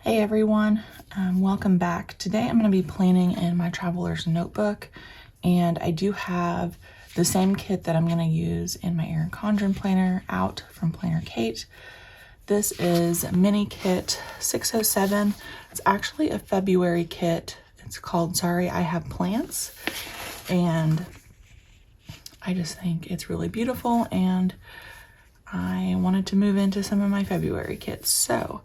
Hey everyone, welcome back. Today I'm going to be planning in my traveler's notebook, and I do have the same kit that I'm going to use in my Erin Condren planner out from Planner Kate. This is mini kit 607. It's actually a February kit. It's called Sorry I Have Plants, and I just think it's really beautiful, and I wanted to move into some of my February kits. So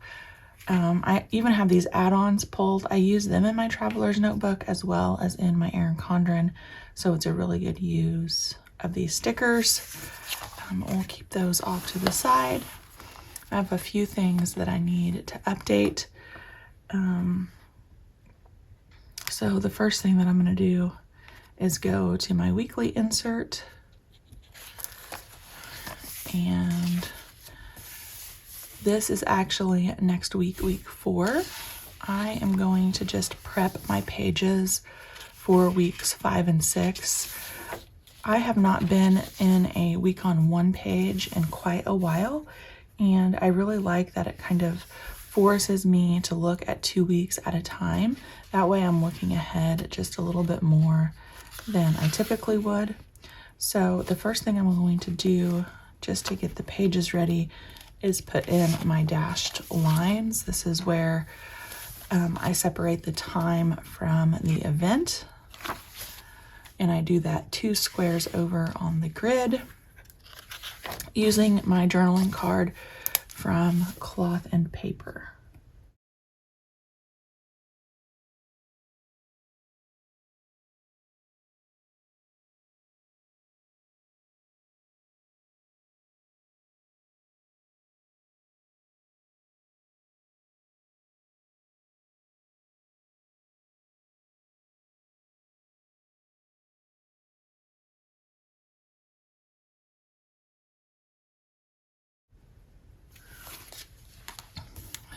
I even have these add-ons pulled. I use them in my traveler's notebook as well as in my Erin Condren, so it's a really good use of these stickers. We'll keep those off to the side. I have a few things that I need to update. So the first thing that I'm going to do is go to my weekly insert, and this is actually next week, week 4. I am going to just prep my pages for weeks 5 and 6. I have not been in a week on one page in quite a while, and I really like that it kind of forces me to look at 2 weeks at a time. That way I'm looking ahead just a little bit more than I typically would. So the first thing I'm going to do just to get the pages ready is put in my dashed lines. This is where I separate the time from the event, and I do that 2 squares over on the grid using my journaling card from Cloth and Paper.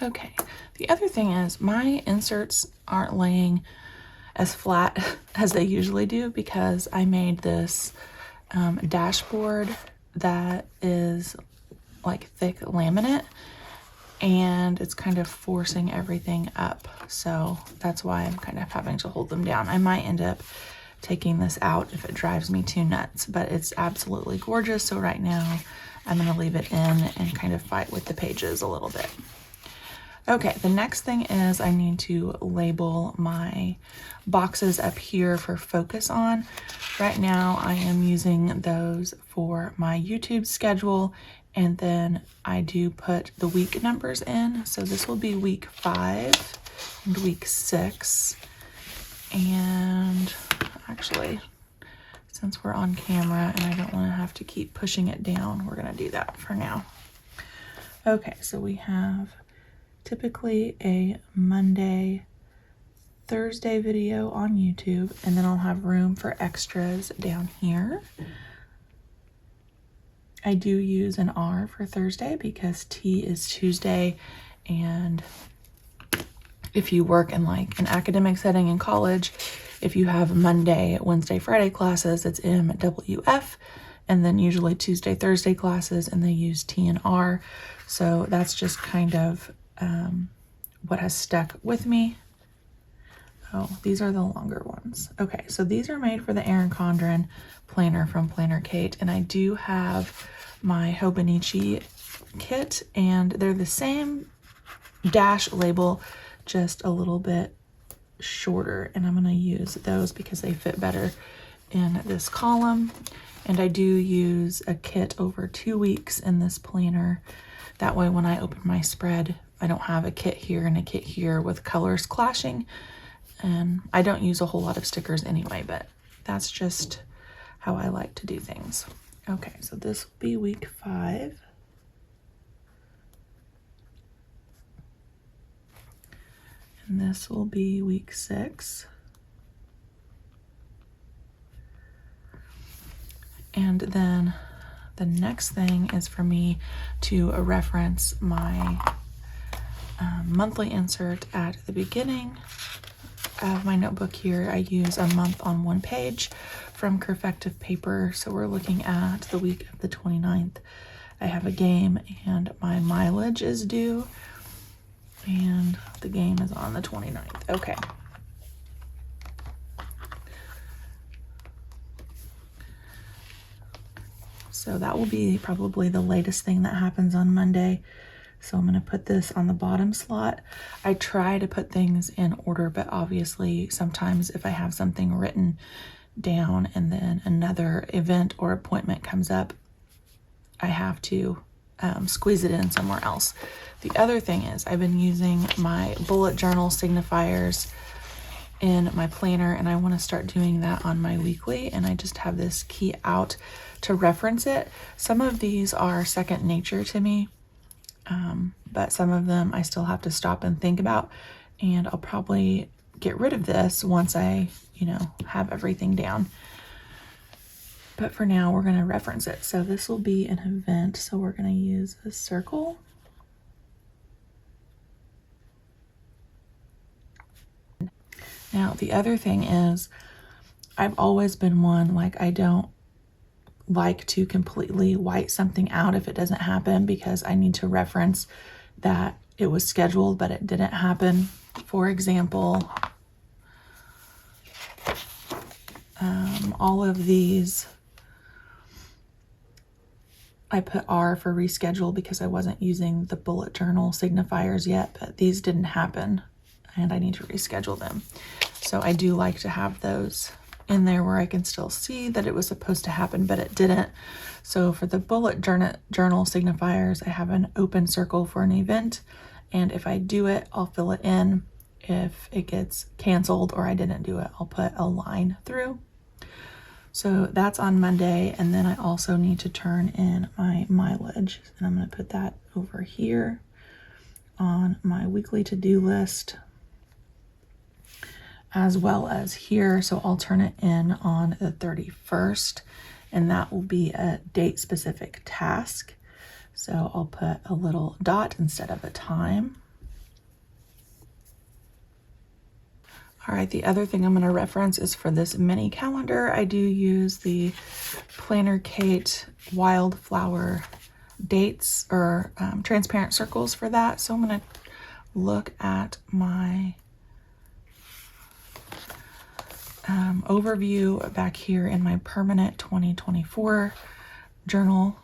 Okay, the other thing is my inserts aren't laying as flat as they usually do because I made this dashboard that is like thick laminate, and it's kind of forcing everything up. So that's why I'm kind of having to hold them down. I might end up taking this out if it drives me too nuts, but it's absolutely gorgeous. So right now I'm going to leave it in and kind of fight with the pages a little bit. Okay, the next thing is I need to label my boxes up here for focus on. Right now I am using those for my YouTube schedule, and then I do put the week numbers in. So this will be week 5 and week 6. And actually, since we're on camera and I don't want to have to keep pushing it down, we're going to do that for now. Okay, so we have typically a Monday, Thursday video on YouTube, and then I'll have room for extras down here. I do use an R for Thursday because T is Tuesday, and if you work in like an academic setting in college, if you have Monday, Wednesday, Friday classes, it's MWF, and then usually Tuesday, Thursday classes, and they use T and R. So that's just kind of what has stuck with me. Oh, these are the longer ones. Okay, so these are made for the Erin Condren planner from Planner Kate, and I do have my Hobonichi kit, and they're the same dash label, just a little bit shorter, and I'm going to use those because they fit better in this column. And I do use a kit over 2 weeks in this planner. That way when I open my spread, I don't have a kit here and a kit here with colors clashing. And I don't use a whole lot of stickers anyway, but that's just how I like to do things. Okay, so this will be week 5. And this will be week 6. And then the next thing is for me to reference my monthly insert at the beginning of my notebook here. I use a month on one page from Creffectivepaper. So we're looking at the week of the 29th. I have a game and my mileage is due. And the game is on the 29th. Okay. So that will be probably the latest thing that happens on Monday. So I'm going to put this on the bottom slot. I try to put things in order, but obviously sometimes if I have something written down and then another event or appointment comes up, I have to squeeze it in somewhere else. The other thing is I've been using my bullet journal signifiers in my planner, and I want to start doing that on my weekly, and I just have this key out to reference it. Some of these are second nature to me, but some of them I still have to stop and think about, and I'll probably get rid of this once I, have everything down. But for now, we're going to reference it. So this will be an event, so we're going to use a circle. Now, the other thing is, I've always been one, like, I don't like to completely white something out if it doesn't happen, because I need to reference that it was scheduled, but it didn't happen. For example, all of these, I put R for reschedule because I wasn't using the bullet journal signifiers yet, but these didn't happen and I need to reschedule them. So I do like to have those in there where I can still see that it was supposed to happen, but it didn't. So for the bullet journal signifiers, I have an open circle for an event, and if I do it, I'll fill it in. If it gets canceled or I didn't do it, I'll put a line through. So that's on Monday, and then I also need to turn in my mileage, and I'm going to put that over here on my weekly to-do list, as well as here. So I'll turn it in on the 31st, and that will be a date specific task. So I'll put a little dot instead of a time. All right, the other thing I'm going to reference is for this mini calendar. I do use the Planner Kate Wildflower dates or transparent circles for that. So I'm going to look at my overview back here in my permanent 2024 journal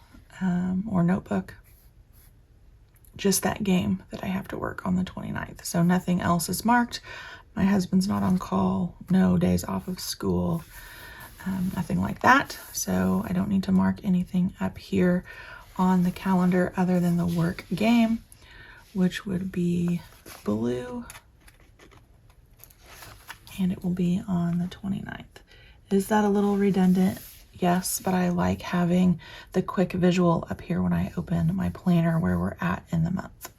or notebook. Just that game that I have to work on the 29th. So nothing else is marked. My husband's not on call, no days off of school, nothing like that. So I don't need to mark anything up here on the calendar other than the work game, which would be blue. And it will be on the 29th. Is that a little redundant? Yes, but I like having the quick visual up here when I open my planner where we're at in the month.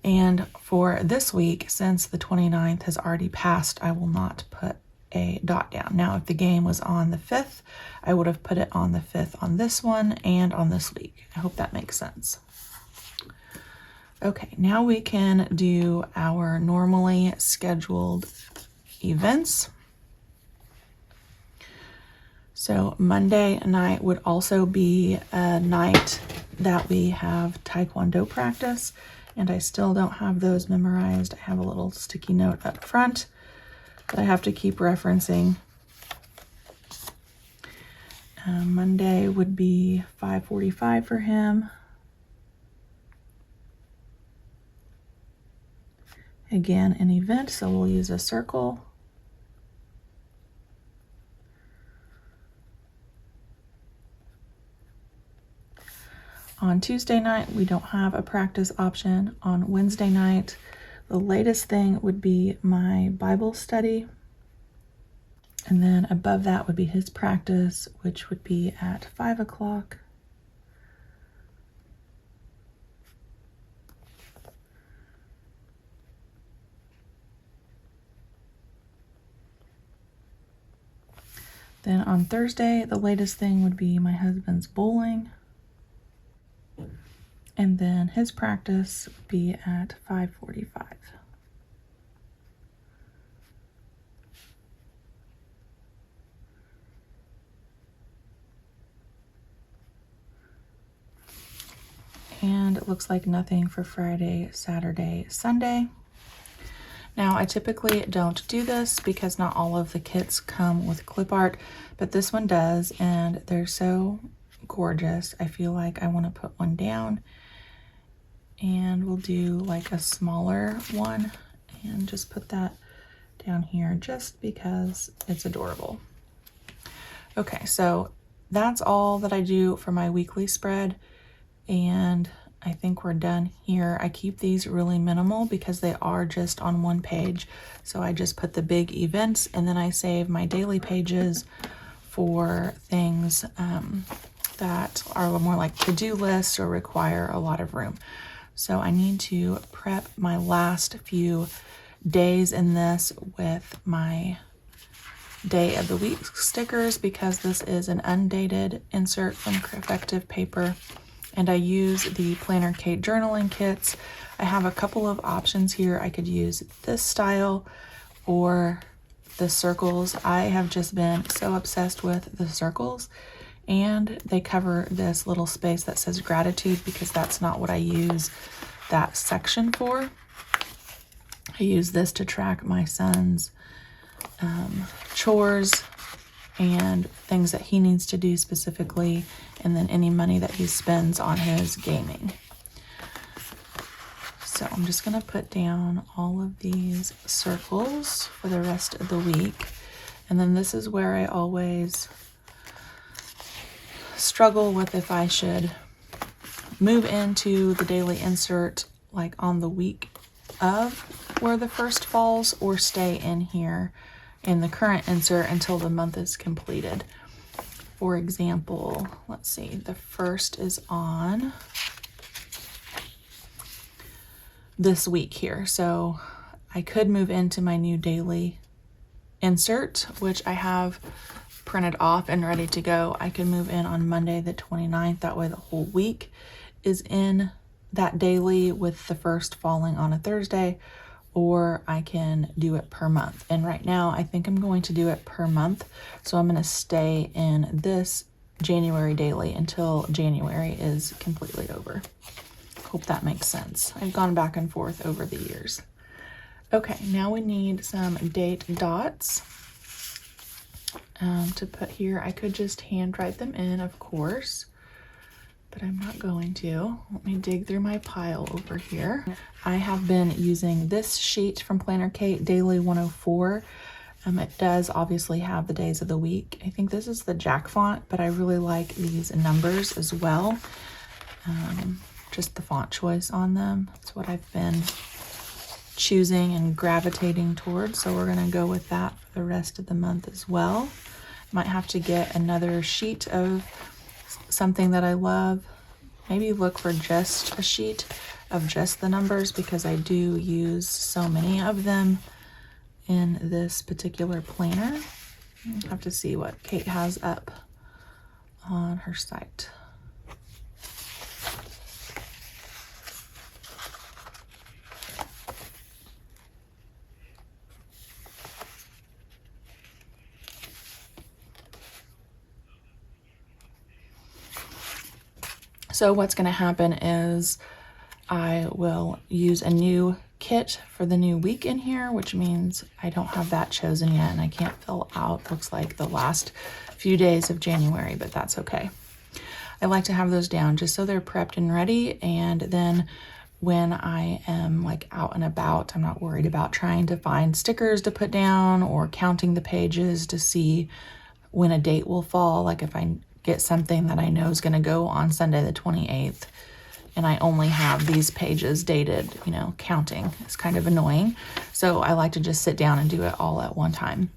And for this week, since the 29th has already passed, I will not put a dot down. Now, if the game was on the 5th, I would have put it on the 5th on this one and on this week. I hope that makes sense. Okay, now we can do our normally scheduled events. So Monday night would also be a night that we have Taekwondo practice, and I still don't have those memorized. I have a little sticky note up front that I have to keep referencing. Monday would be 5:45 for him. Again, an event, so we'll use a circle. On Tuesday night, we don't have a practice option. On Wednesday night, the latest thing would be my Bible study. And then above that would be his practice, which would be at 5 o'clock. Then on Thursday, the latest thing would be my husband's bowling. And then his practice would be at 5:45. And it looks like nothing for Friday, Saturday, Sunday. Now, I typically don't do this because not all of the kits come with clip art, but this one does, and they're so gorgeous. I feel like I want to put one down, and we'll do like a smaller one and just put that down here just because it's adorable. Okay, so that's all that I do for my weekly spread, and I think we're done here. I keep these really minimal because they are just on one page. So I just put the big events, and then I save my daily pages for things that are more like to-do lists or require a lot of room. So I need to prep my last few days in this with my day of the week stickers because this is an undated insert from Creffectivepaper. And I use the Planner Kate journaling kits. I have a couple of options here. I could use this style or the circles. I have just been so obsessed with the circles, and they cover this little space that says gratitude because that's not what I use that section for. I use this to track my son's chores and things that he needs to do specifically, and then any money that he spends on his gaming. So I'm just gonna put down all of these circles for the rest of the week. And then this is where I always struggle with if I should move into the daily insert like on the week of where the first falls, or stay in here in the current insert until the month is completed. For example, let's see, the first is on this week here. So I could move into my new daily insert, which I have printed off and ready to go. I can move in on Monday the 29th. That way the whole week is in that daily with the first falling on a Thursday, or I can do it per month. And right now I think I'm going to do it per month. So I'm going to stay in this January daily until January is completely over. Hope that makes sense. I've gone back and forth over the years. Okay, now we need some date dots to put here. I could just handwrite them in, of course, but I'm not going to. Let me dig through my pile over here. I have been using this sheet from Planner Kate, Daily 104. It does obviously have the days of the week. I think this is the Jack font, but I really like these numbers as well. Just the font choice on them. That's what I've been choosing and gravitating towards. So we're gonna go with that for the rest of the month as well. Might have to get another sheet of something that I love. Maybe look for just a sheet of just the numbers because I do use so many of them in this particular planner. I'll have to see what Kate has up on her site. So what's going to happen is I will use a new kit for the new week in here, which means I don't have that chosen yet and I can't fill out, looks like, the last few days of January, but that's okay. I like to have those down just so they're prepped and ready, and then when I am like out and about, I'm not worried about trying to find stickers to put down or counting the pages to see when a date will fall. Like if I get something that I know is going to go on Sunday the 28th and I only have these pages dated, you know, counting, it's kind of annoying. So I like to just sit down and do it all at one time.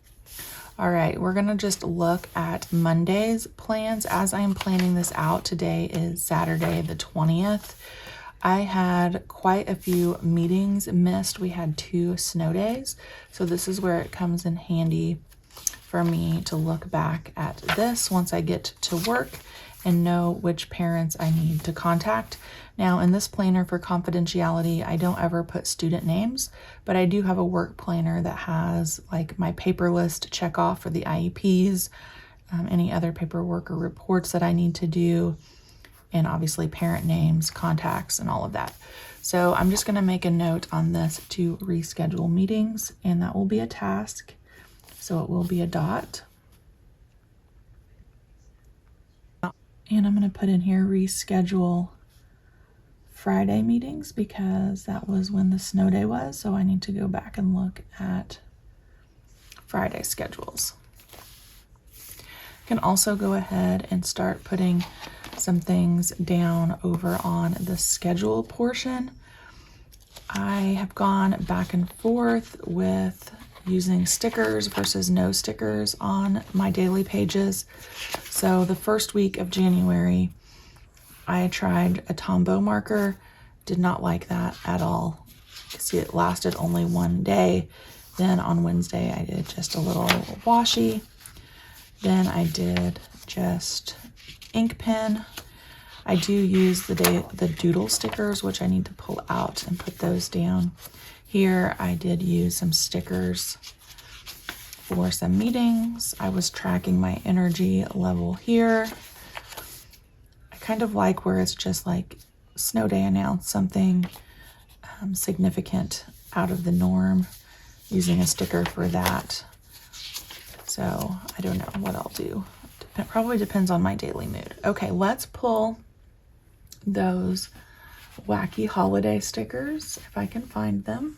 All right, we're going to just look at Monday's plans. As I am planning this out, today is Saturday the 20th. I had quite a few meetings missed. We had 2 snow days. So this is where it comes in handy for me to look back at this once I get to work and know which parents I need to contact. Now in this planner for confidentiality, I don't ever put student names, but I do have a work planner that has like my paper list to check off for the IEPs, any other paperwork or reports that I need to do, and obviously parent names, contacts, and all of that. So I'm just going to make a note on this to reschedule meetings, and that will be a task. So it will be a dot. And I'm going to put in here reschedule Friday meetings because that was when the snow day was. So I need to go back and look at Friday schedules. You can also go ahead and start putting some things down over on the schedule portion. I have gone back and forth with using stickers versus no stickers on my daily pages. So the first week of January, I tried a Tombow marker, did not like that at all. See, it lasted only one day. Then on Wednesday, I did just a little washi. Then I did just ink pen. I do use the doodle stickers, which I need to pull out and put those down. Here, I did use some stickers for some meetings. I was tracking my energy level here. I kind of like where it's just like snow day announced something significant out of the norm, using a sticker for that. So I don't know what I'll do. It probably depends on my daily mood. Okay, let's pull those wacky holiday stickers if I can find them.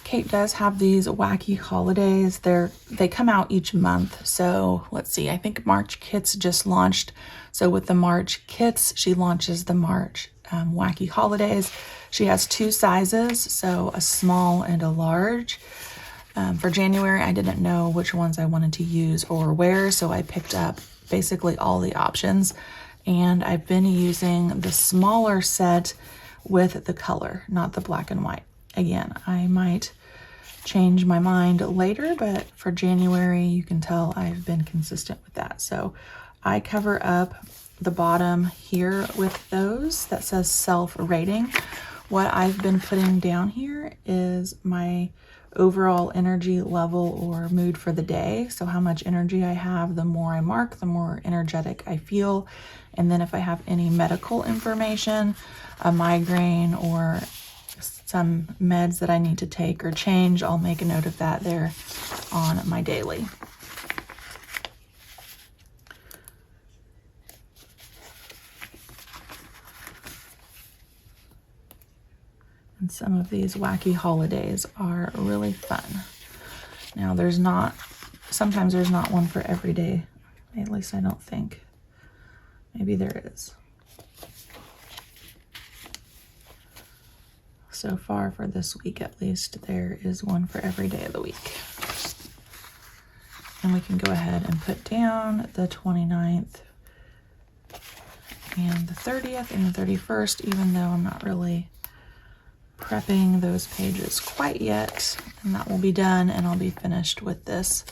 Kate does have these wacky holidays. They come out each month. So let's see, I think March Kits just launched. So with the March Kits, she launches the March wacky holidays. She has two sizes, so a small and a large. For January, I didn't know which ones I wanted to use or wear, so I picked up basically all the options. And I've been using the smaller set with the color, not the black and white. Again, I might change my mind later, but for January, you can tell I've been consistent with that. So I cover up the bottom here with those that says self-rating. What I've been putting down here is my overall energy level or mood for the day. So how much energy I have, the more I mark, the more energetic I feel. And then if I have any medical information, a migraine or some meds that I need to take or change, I'll make a note of that there on my daily. And some of these wacky holidays are really fun. Now sometimes there's not one for every day. At least I don't think. Maybe there is. So far for this week at least, there is one for every day of the week. And we can go ahead and put down the 29th and the 30th and the 31st, even though I'm not really prepping those pages quite yet. And that will be done, and I'll be finished with this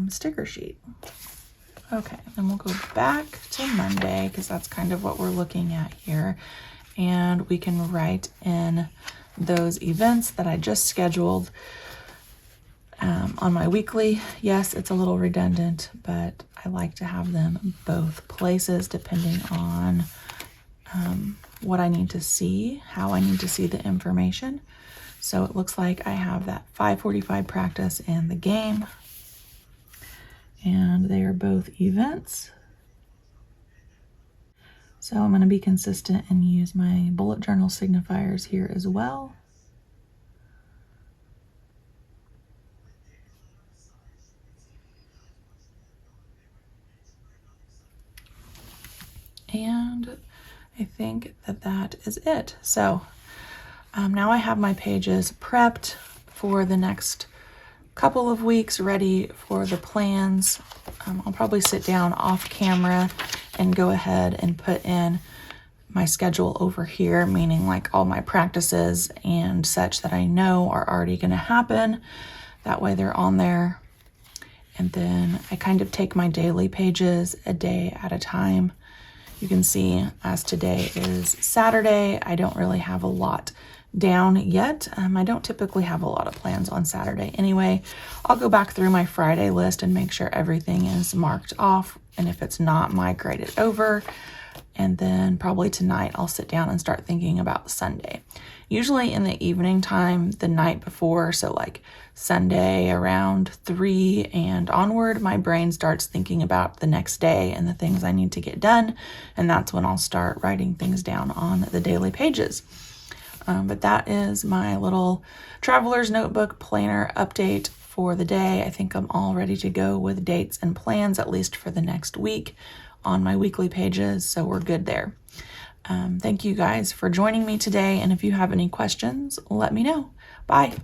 sticker sheet. Okay, then we'll go back to Monday because that's kind of what we're looking at here. And we can write in those events that I just scheduled on my weekly. Yes, it's a little redundant, but I like to have them both places depending on what I need to see, how I need to see the information. So it looks like I have that 5:45 practice and the game. And they are both events. So I'm going to be consistent and use my bullet journal signifiers here as well. And I think that is it. So now I have my pages prepped for the next couple of weeks, ready for the plans. I'll probably sit down off camera and go ahead and put in my schedule over here, meaning like all my practices and such that I know are already going to happen. That way they're on there. And then I kind of take my daily pages a day at a time You can see as today is Saturday, I don't really have a lot down yet. I don't typically have a lot of plans on Saturday anyway. I'll go back through my Friday list and make sure everything is marked off, and if it's not, migrate it over. And then probably tonight I'll sit down and start thinking about Sunday. Usually in the evening time, the night before, so like Sunday around 3 and onward, my brain starts thinking about the next day and the things I need to get done, and that's when I'll start writing things down on the daily pages. But that is my little traveler's notebook planner update for the day. I think I'm all ready to go with dates and plans, at least for the next week on my weekly pages, so we're good there. Thank you guys for joining me today, and if you have any questions, let me know. Bye.